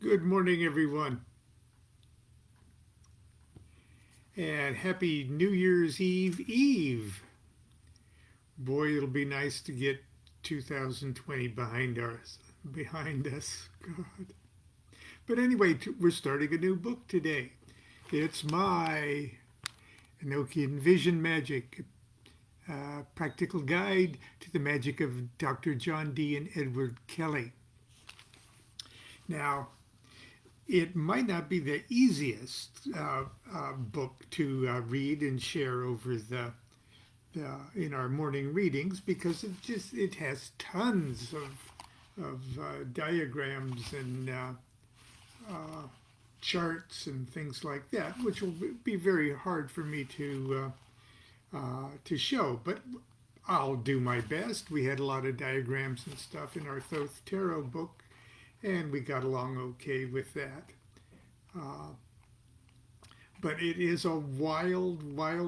Good morning, everyone, and happy New Year's Eve. Boy, it'll be nice to get 2020 behind us. God. But anyway, we're starting a new book today. It's my Enochian Vision Magic, practical guide to the magic of Dr. John D. and Edward Kelley. Now, it might not be the easiest book to read and share over the in our morning readings because it has tons of diagrams and charts and things like that, which will be very hard for me to show. But I'll do my best. We had a lot of diagrams and stuff in our Thoth Tarot book, and we got along okay with that. But it is a wild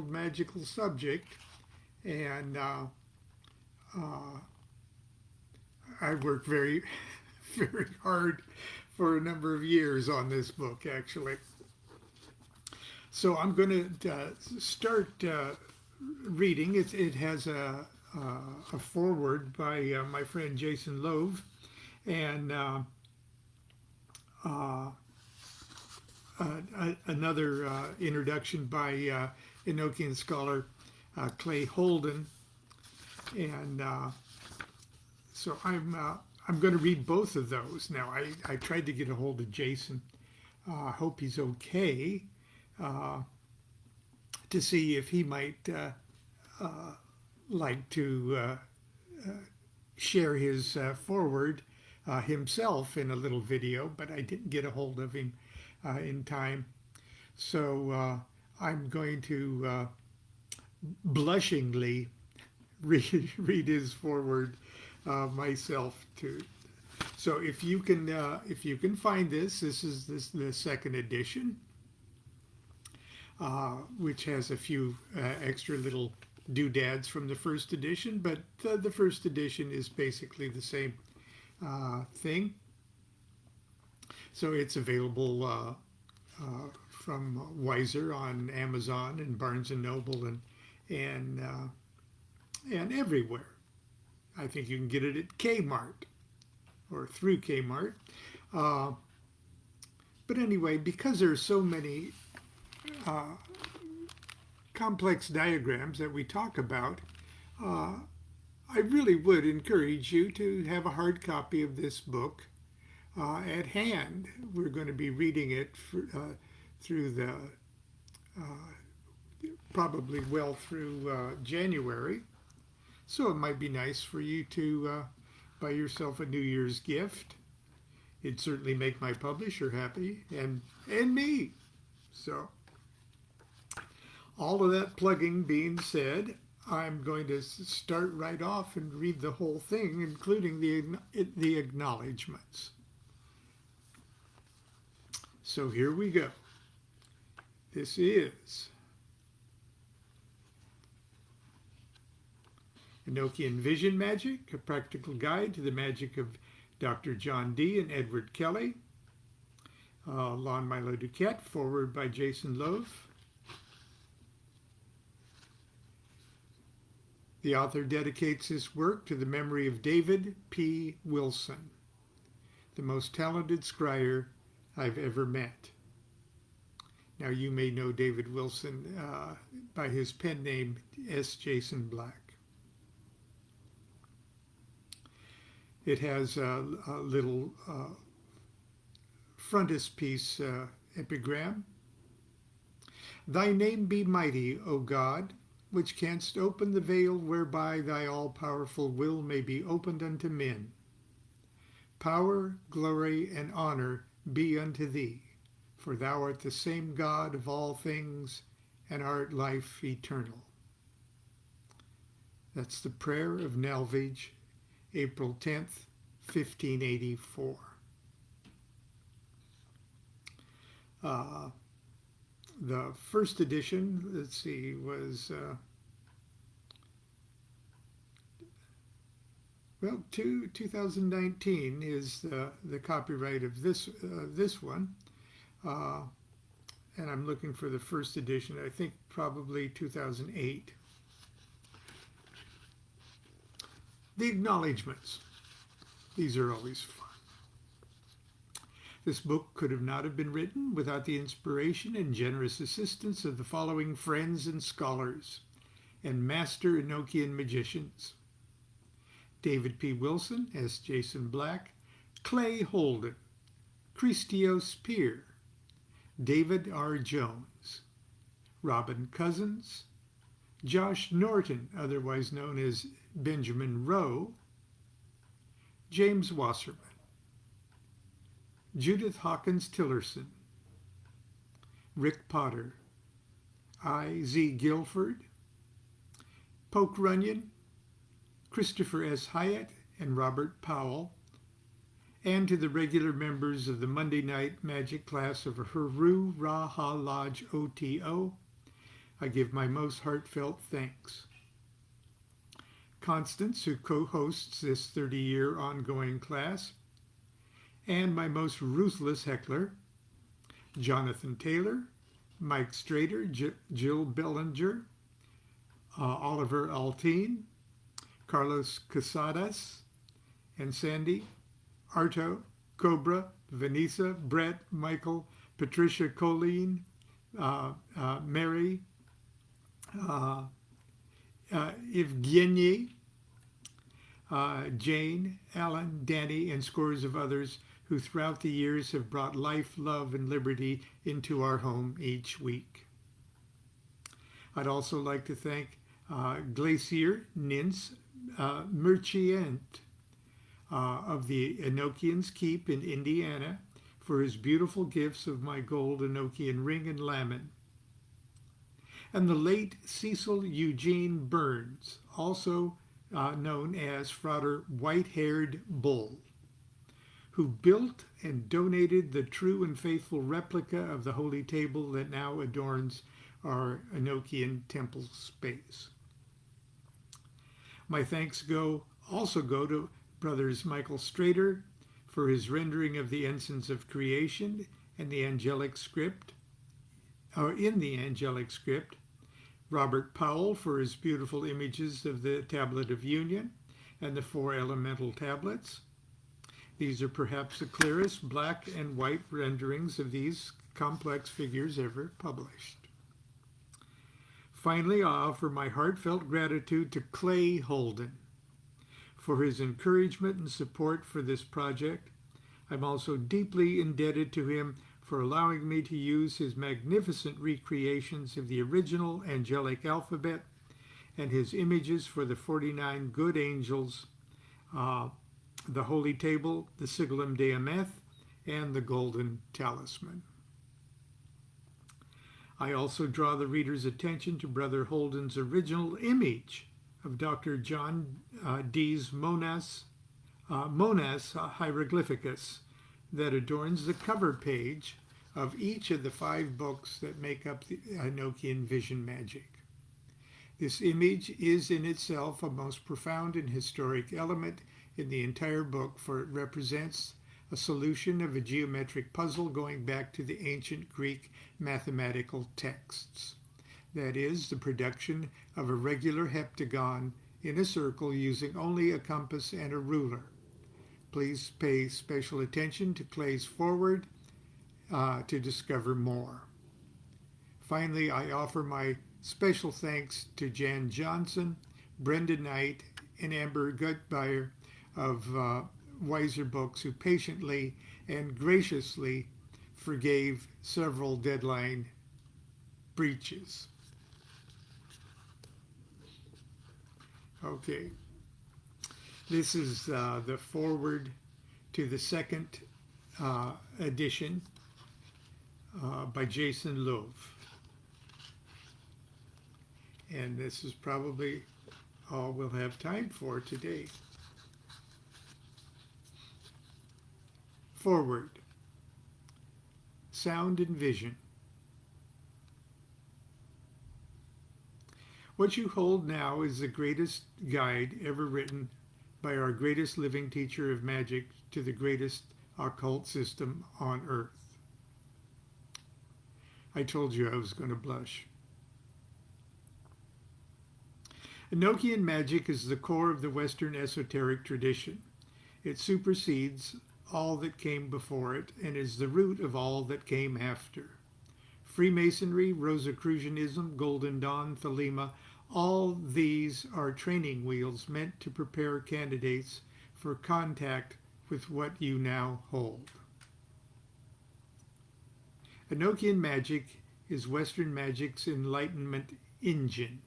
magical subject, and I worked very, very hard for a number of years on this book, actually. So I'm going to start reading. It has a foreword by my friend Jason Louv, and another introduction by Enochian scholar Clay Holden, and so I'm going to read both of those. Now I tried to get a hold of Jason. I hope he's okay, to see if he might like to share his foreword himself in a little video, but I didn't get a hold of him in time. So I'm going to blushingly read his foreword myself too. So if you can find this is the second edition, which has a few extra little doodads from the first edition, but the first edition is basically the same thing. So it's available from Weiser on Amazon and Barnes and Noble and everywhere. I think you can get it at Kmart or through Kmart. But anyway, because there's so many complex diagrams that we talk about, I really would encourage you to have a hard copy of this book at hand. We're going to be reading it through the probably well through January. So it might be nice for you to buy yourself a New Year's gift. It'd certainly make my publisher happy and me. So all of that plugging being said, I'm going to start right off and read the whole thing, including the acknowledgements. So here we go. This is Enochian Vision Magic, a practical guide to the magic of Dr. John D. and Edward Kelley. Lon Milo DuQuette, foreword by Jason Louv. The author dedicates his work to the memory of David P. Wilson, the most talented scryer I've ever met. Now you may know David Wilson by his pen name S. Jason Black. It has a little frontispiece epigram. Thy name be mighty, O God, which canst open the veil whereby thy all-powerful will may be opened unto men. Power, glory, and honor be unto thee, for thou art the same God of all things, and art life eternal. That's the prayer of Nalvage, April 10th, 1584. The first edition, let's see, was Well, 2019 is the copyright of this one, uh, and I'm looking for the first edition. I think probably 2008. The acknowledgements. These are always fun. This book could have not have been written without the inspiration and generous assistance of the following friends and scholars and master Enochian magicians: David P. Wilson as Jason Black, Clay Holden, Christios Peer, David R. Jones, Robin Cousins, Josh Norton, otherwise known as Benjamin Rowe, James Wasserman, Judith Hawkins Tillerson, Rick Potter, I. Z. Guilford, Poke Runyon, Christopher S. Hyatt, and Robert Powell, and to the regular members of the Monday night magic class of Haru Raha Lodge OTO, I give my most heartfelt thanks. Constance, who co-hosts this 30-year ongoing class, and my most ruthless heckler, Jonathan Taylor, Mike Strader, Jill Bellinger, Oliver Altine, Carlos Casadas, and Sandy, Arto, Cobra, Vanessa, Brett, Michael, Patricia Colleen, Mary, Evgeny, Jane, Alan, Danny, and scores of others who throughout the years have brought life, love, and liberty into our home each week. I'd also like to thank Glacier Nins Merchant of the Enochian's Keep in Indiana for his beautiful gifts of my gold Enochian ring and lamin. And the late Cecil Eugene Burns, also known as Frater White-Haired Bull, who built and donated the true and faithful replica of the holy table that now adorns our Enochian temple space. My thanks also go to brothers Michael Strader for his rendering of the ensigns of creation and the angelic script, or in the angelic script, Robert Powell for his beautiful images of the Tablet of Union and the 4 elemental tablets. These are perhaps the clearest black and white renderings of these complex figures ever published. Finally, I offer my heartfelt gratitude to Clay Holden for his encouragement and support for this project. I'm also deeply indebted to him for allowing me to use his magnificent recreations of the original angelic alphabet and his images for the 49 good angels, the Holy Table, the Sigillum de Ameth, and the Golden Talisman. I also draw the reader's attention to Brother Holden's original image of Dr. John Dee's Monas Hieroglyphicus that adorns the cover page of each of the 5 books that make up the Enochian Vision Magic. This image is in itself a most profound and historic element in the entire book, for it represents a solution of a geometric puzzle going back to the ancient Greek mathematical texts. That is, the production of a regular heptagon in a circle using only a compass and a ruler. Please pay special attention to Clay's foreword to discover more. Finally, I offer my special thanks to Jan Johnson, Brenda Knight, and Amber Gutbeyer of Wiser Books, who patiently and graciously forgave several deadline breaches. Okay, this is the foreword to the second edition by Jason Louv. And this is probably all we'll have time for today. Forward. Sound and vision. What you hold now is the greatest guide ever written by our greatest living teacher of magic to the greatest occult system on earth. I told you I was going to blush. Enochian magic is the core of the Western esoteric tradition. It supersedes all that came before it and is the root of all that came after. Freemasonry, Rosicrucianism, Golden Dawn, Thelema, all these are training wheels meant to prepare candidates for contact with what you now hold. Enochian magic is Western magic's enlightenment engine.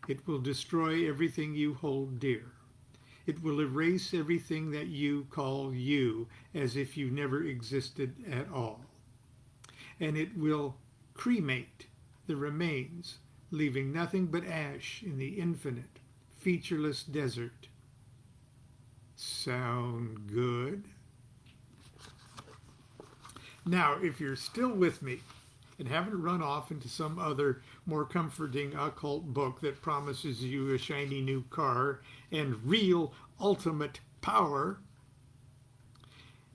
It will destroy everything you hold dear. It will erase everything that you call you as if you never existed at all. And it will cremate the remains, leaving nothing but ash in the infinite, featureless desert. Sound good? Now, if you're still with me and haven't run off into some other more comforting occult book that promises you a shiny new car and real ultimate power,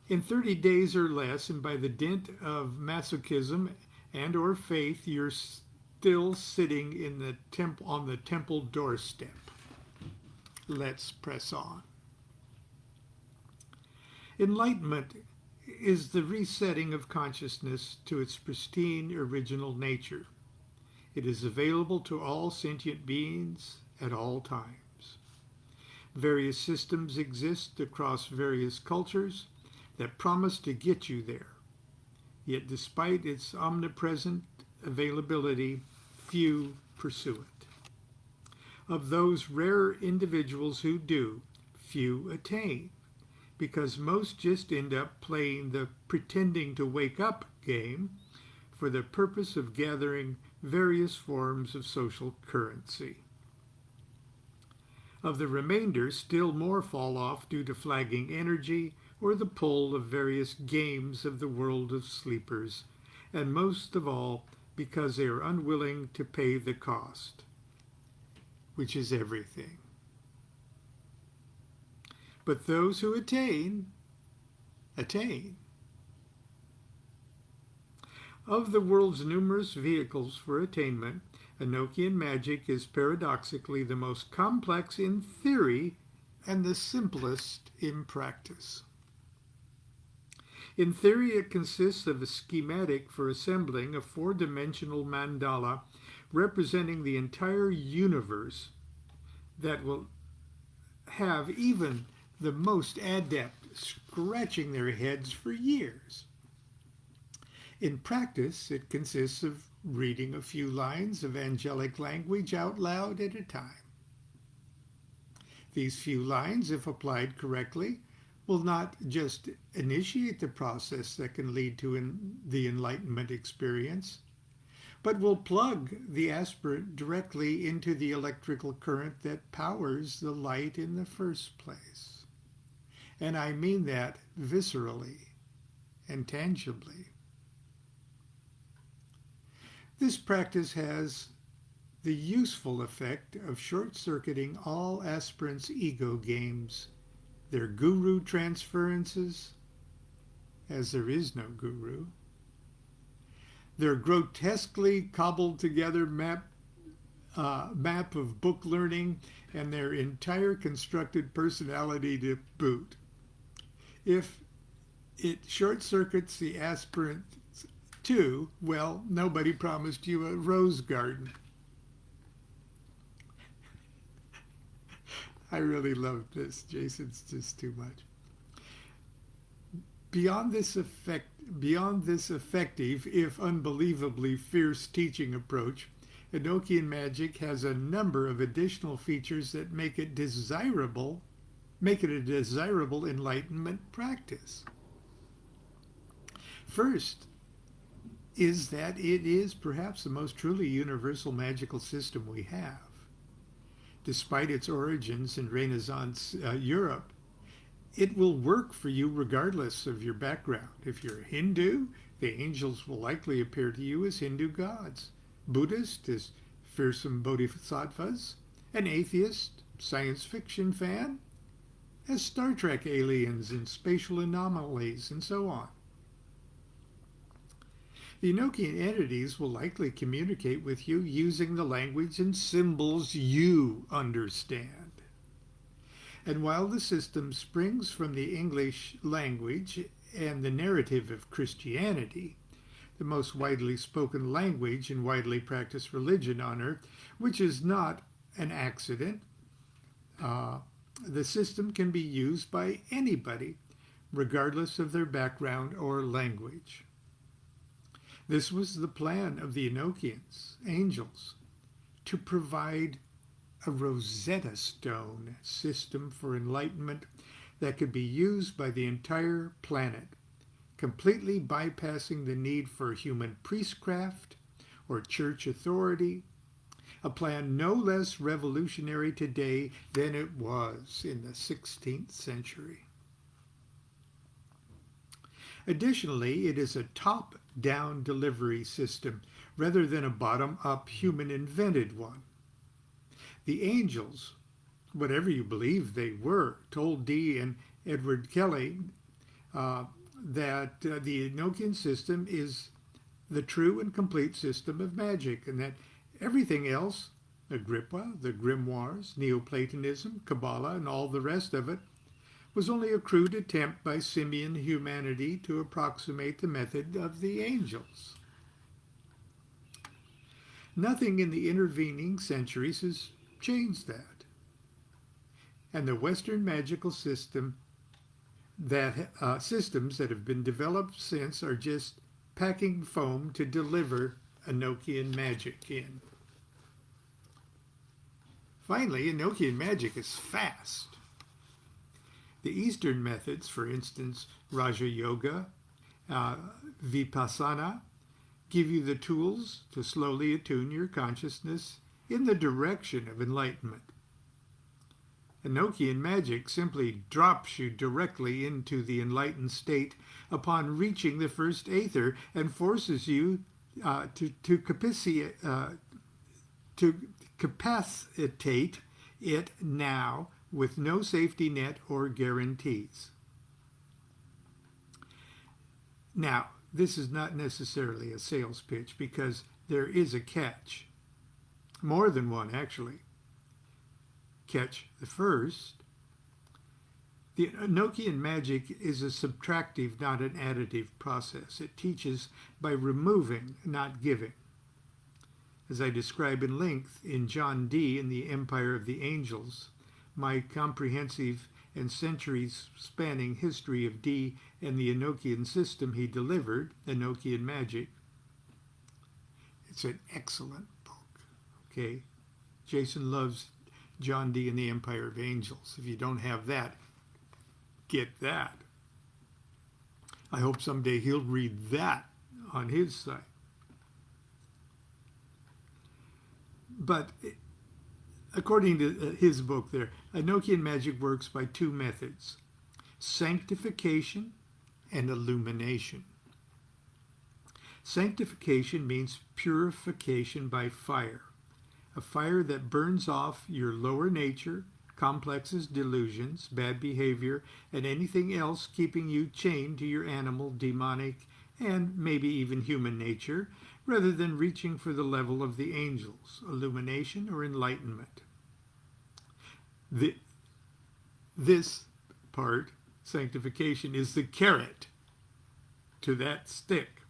in 30 days or less, and by the dint of masochism and or faith, you're still sitting in the on the temple doorstep. Let's press on. Enlightenment is the resetting of consciousness to its pristine original nature. It is available to all sentient beings at all times. Various systems exist across various cultures that promise to get you there. Yet despite its omnipresent availability, few pursue it. Of those rare individuals who do, few attain, because most just end up playing the pretending to wake up game for the purpose of gathering various forms of social currency. Of the remainder, still more fall off due to flagging energy or the pull of various games of the world of sleepers, and most of all because they are unwilling to pay the cost, which is everything. But those who attain, attain. Of the world's numerous vehicles for attainment, Enochian magic is paradoxically the most complex in theory and the simplest in practice. In theory, it consists of a schematic for assembling a four-dimensional mandala representing the entire universe that will have even the most adept scratching their heads for years. In practice, it consists of reading a few lines of angelic language out loud at a time. These few lines, if applied correctly, will not just initiate the process that can lead to the enlightenment experience, but will plug the aspirant directly into the electrical current that powers the light in the first place. And I mean that viscerally and tangibly. This practice has the useful effect of short-circuiting all aspirants' ego games, their guru transferences, as there is no guru, their grotesquely cobbled together map of book learning, and their entire constructed personality to boot. If it short-circuits the aspirant too, well, nobody promised you a rose garden. I really love this. Jason's just too much. Beyond this effective, if unbelievably fierce teaching approach, Enochian magic has a number of additional features that make it a desirable enlightenment practice. First is that it is perhaps the most truly universal magical system we have. Despite its origins in Renaissance Europe, it will work for you regardless of your background. If you're a Hindu, the angels will likely appear to you as Hindu gods. Buddhist, as fearsome bodhisattvas. An atheist, science fiction fan, as Star Trek aliens and spatial anomalies and so on. The Enochian entities will likely communicate with you using the language and symbols you understand. And while the system springs from the English language and the narrative of Christianity, the most widely spoken language and widely practiced religion on Earth, which is not an accident, the system can be used by anybody, regardless of their background or language. This was the plan of the Enochians, angels, to provide a Rosetta Stone system for enlightenment that could be used by the entire planet, completely bypassing the need for human priestcraft or church authority, a plan no less revolutionary today than it was in the 16th century. Additionally, it is a top-down delivery system rather than a bottom-up human-invented one. The angels, whatever you believe they were, told Dee and Edward Kelley that the Enochian system is the true and complete system of magic, and that everything else, Agrippa, the grimoires, Neoplatonism, Kabbalah, and all the rest of it, was only a crude attempt by simian humanity to approximate the method of the angels. Nothing in the intervening centuries has changed that. And the Western magical system systems that have been developed since are just packing foam to deliver Enochian magic in. Finally, Enochian magic is fast. The Eastern methods, for instance, Raja Yoga, Vipassana, give you the tools to slowly attune your consciousness in the direction of enlightenment. Enochian magic simply drops you directly into the enlightened state upon reaching the first aether and forces you to capacitate it now with no safety net or guarantees. Now, this is not necessarily a sales pitch because there is a catch. More than one, actually. Catch the first. The Enochian magic is a subtractive, not an additive process. It teaches by removing, not giving. As I describe in length in John Dee in The Empire of the Angels, my comprehensive and centuries-spanning history of Dee and the Enochian system he delivered, Enochian Magic. It's an excellent book, okay? Jason loves John Dee and the Empire of Angels. If you don't have that, get that. I hope someday he'll read that on his site. But according to his book there, Enochian magic works by two methods: sanctification and illumination. Sanctification means purification by fire, a fire that burns off your lower nature, complexes, delusions, bad behavior, and anything else keeping you chained to your animal, demonic, and maybe even human nature, rather than reaching for the level of the angels, illumination or enlightenment. This part, sanctification, is the carrot to that stick.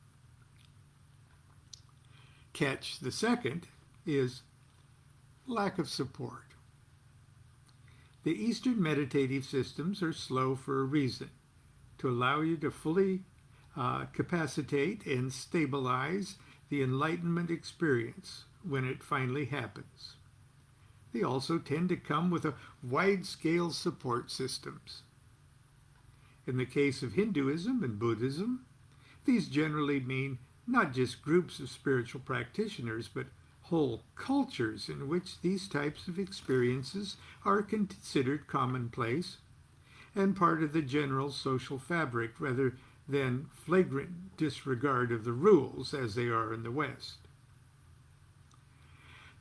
Catch the second is lack of support. The Eastern meditative systems are slow for a reason, to allow you to fully capacitate and stabilize the enlightenment experience when it finally happens. They also tend to come with a wide-scale support systems. In the case of Hinduism and Buddhism, these generally mean not just groups of spiritual practitioners, but whole cultures in which these types of experiences are considered commonplace and part of the general social fabric rather than flagrant disregard of the rules as they are in the West.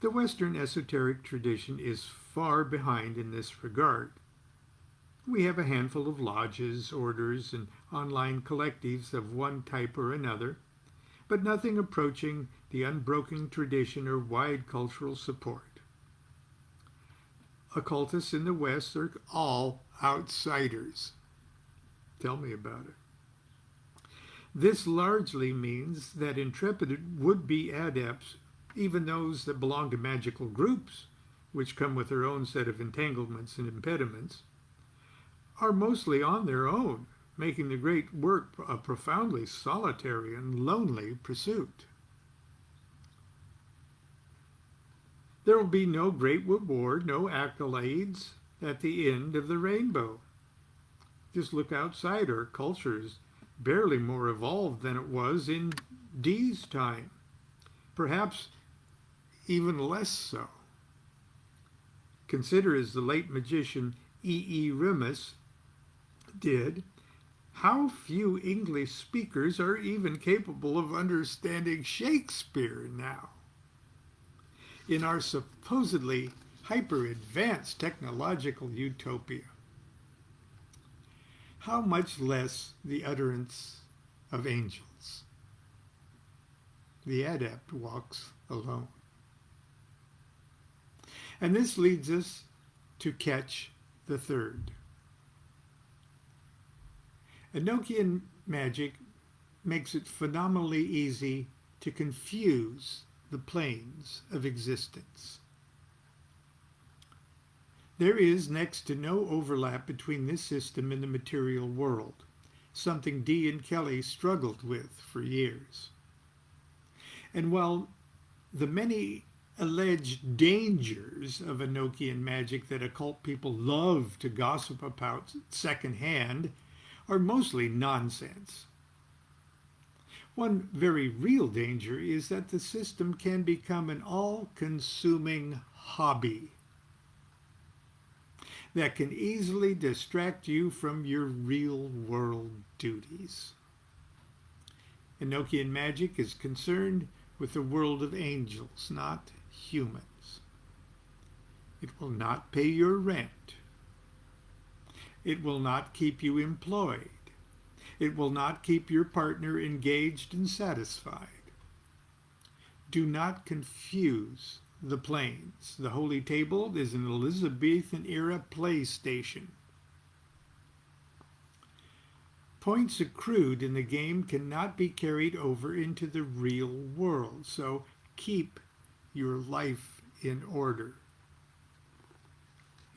The Western esoteric tradition is far behind in this regard. We have a handful of lodges, orders, and online collectives of one type or another, but nothing approaching the unbroken tradition or wide cultural support. Occultists in the West are all outsiders. Tell me about it. This largely means that intrepid would-be adepts, even those that belong to magical groups, which come with their own set of entanglements and impediments, are mostly on their own, making the great work a profoundly solitary and lonely pursuit. There will be no great reward, no accolades at the end of the rainbow. Just look outside. Our culture is barely more evolved than it was in Dee's time, perhaps even less so. Consider, as the late magician E. Remus did, how few English speakers are even capable of understanding Shakespeare now. In our supposedly hyper-advanced technological utopia, how much less the utterance of angels. The adept walks alone. And this leads us to catch the third. Enochian magic makes it phenomenally easy to confuse the planes of existence. There is next to no overlap between this system and the material world, something Dee and Kelley struggled with for years. And while the many alleged dangers of Enochian magic that occult people love to gossip about secondhand are mostly nonsense, one very real danger is that the system can become an all-consuming hobby that can easily distract you from your real-world duties. Enochian magic is concerned with the world of angels, not humans. It will not pay your rent. It will not keep you employed. It will not keep your partner engaged and satisfied. Do not confuse the planes. The Holy Table is an Elizabethan-era PlayStation. Points accrued in the game cannot be carried over into the real world, so keep your life in order.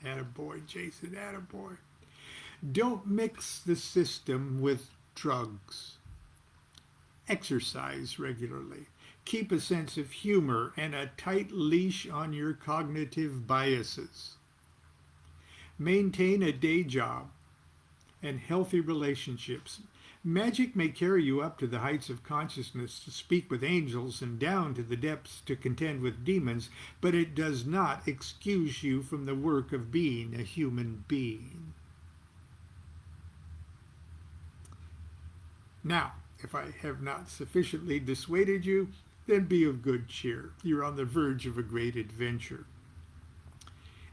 Attaboy, Jason, attaboy. Don't mix the system with drugs. Exercise regularly. Keep a sense of humor and a tight leash on your cognitive biases. Maintain a day job and healthy relationships. Magic may carry you up to the heights of consciousness to speak with angels and down to the depths to contend with demons, but it does not excuse you from the work of being a human being. Now, if I have not sufficiently dissuaded you, then be of good cheer. You're on the verge of a great adventure.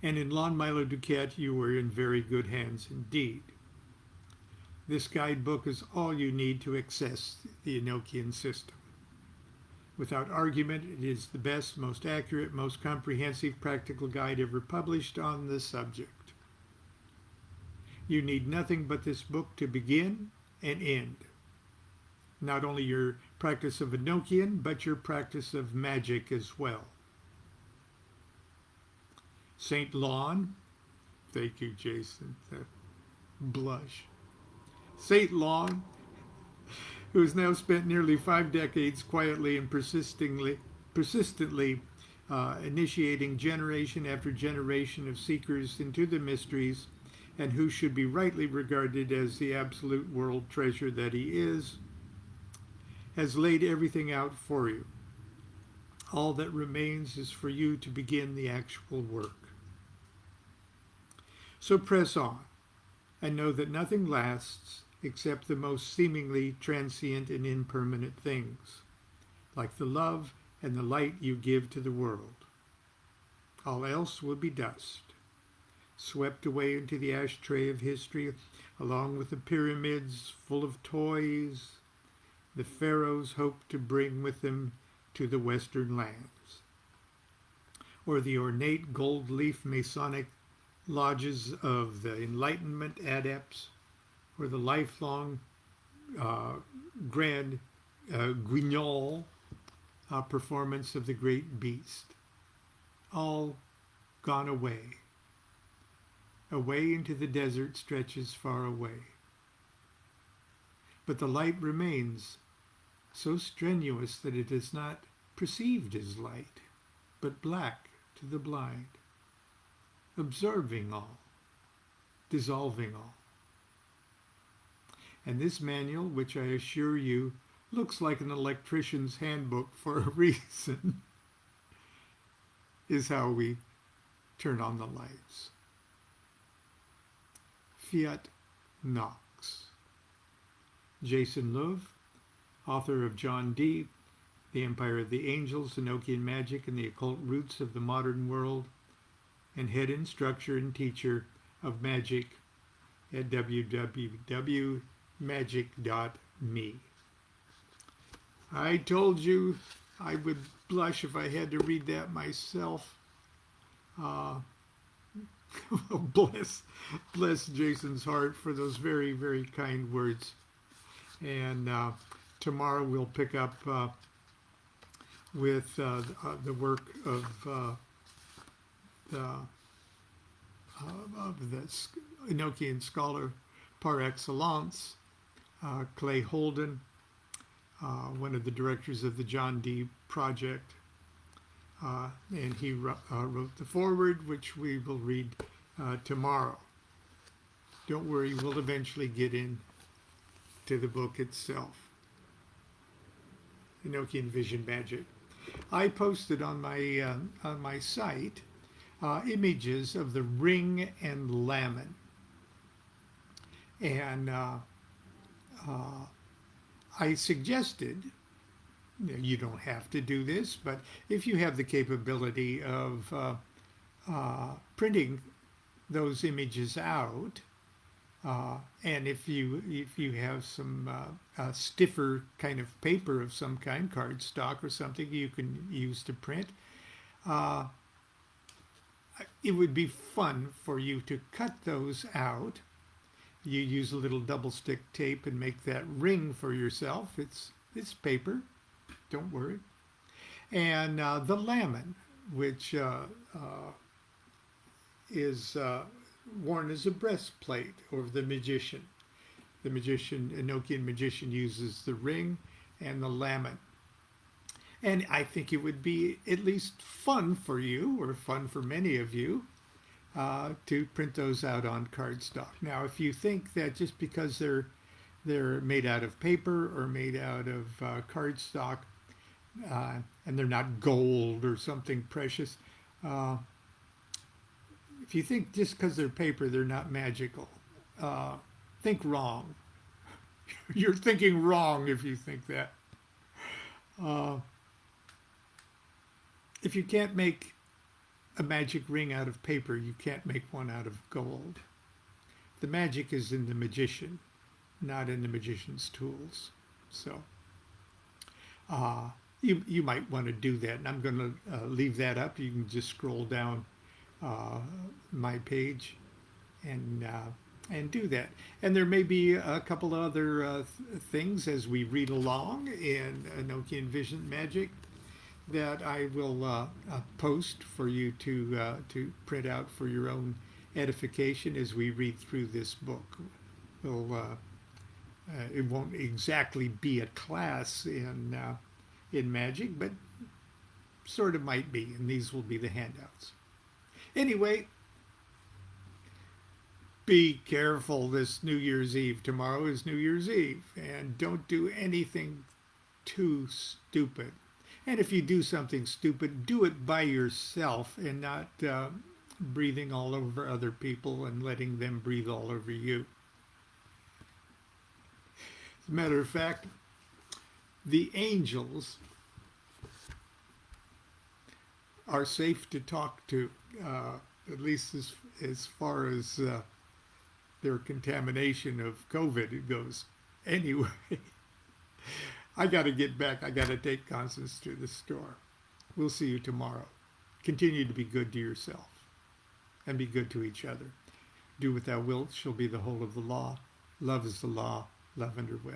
And in Lon Milo DuQuette, you are in very good hands indeed. This guidebook is all you need to access the Enochian system. Without argument, it is the best, most accurate, most comprehensive practical guide ever published on the subject. You need nothing but this book to begin and end. Not only your practice of Enochian, but your practice of magic as well. St. Lon, thank you, Jason, blush. St. Lon, who has now spent nearly 5 decades quietly and persistently initiating generation after generation of seekers into the mysteries, and who should be rightly regarded as the absolute world treasure that he is, has laid everything out for you. All that remains is for you to begin the actual work. So press on, and know that nothing lasts except the most seemingly transient and impermanent things, like the love and the light you give to the world. All else will be dust. swept away into the ashtray of history, along with the pyramids full of toys the pharaohs hoped to bring with them to the western lands, or the ornate gold leaf Masonic lodges of the Enlightenment adepts, or the lifelong grand guignol performance of the great beast. All gone away. Away into the desert stretches far away. But the light remains so strenuous that it is not perceived as light, but black to the blind, absorbing all, dissolving all. And this manual, which I assure you looks like an electrician's handbook for a reason, is how we turn on the lights. Fiat Nox. Jason Louv, author of John Dee, The Empire of the Angels, Enochian Magic, and the Occult Roots of the Modern World, and head instructor and teacher of Magick at www.magick.me. I told you I would blush if I had to read that myself. Bless Jason's heart for those very, very kind words. And tomorrow we'll pick up with the work of the Enochian scholar par excellence, Clay Holden, one of the directors of the John Dee Project. And he wrote the foreword, which we will read tomorrow. Don't worry, we'll eventually get into the book itself. Enochian Vision Magic. I posted on my site images of the ring and lamen, and I suggested, you don't have to do this, but if you have the capability of printing those images out, and if you have some stiffer kind of paper of some kind, cardstock or something you can use to print, it would be fun for you to cut those out. You use a little double stick tape and make that ring for yourself. It's paper, don't worry. And the lamen, which is worn as a breastplate over the magician. The magician, Enochian magician, uses the ring and the lamen. And I think it would be at least fun for you, or fun for many of you, to print those out on cardstock. Now, if you think that just because they're made out of paper or made out of cardstock, and they're not gold or something precious, if you think just because they're paper they're not magical, think wrong. You're thinking wrong if you think that. If you can't make a magic ring out of paper, you can't make one out of gold. The magic is in the magician, not in the magician's tools. So you might want to do that, and I'm going to leave that up. You can just scroll down my page and do that. And there may be a couple other things as we read along in Enochian Vision Magic that I will post for you to print out for your own edification as we read through this book. It won't exactly be a class in magic, but sort of might be, and these will be the handouts. Anyway, be careful this New Year's Eve. Tomorrow is New Year's Eve, and don't do anything too stupid. And if you do something stupid, do it by yourself and not breathing all over other people and letting them breathe all over you. As a matter of fact, the angels are safe to talk to. at least as far as their contamination of COVID goes. Anyway, I got to get back. I got to take Constance to the store. We'll see you tomorrow. Continue to be good to yourself and be good to each other. Do what thou wilt shall be the whole of the law. Love is the law. Love under will.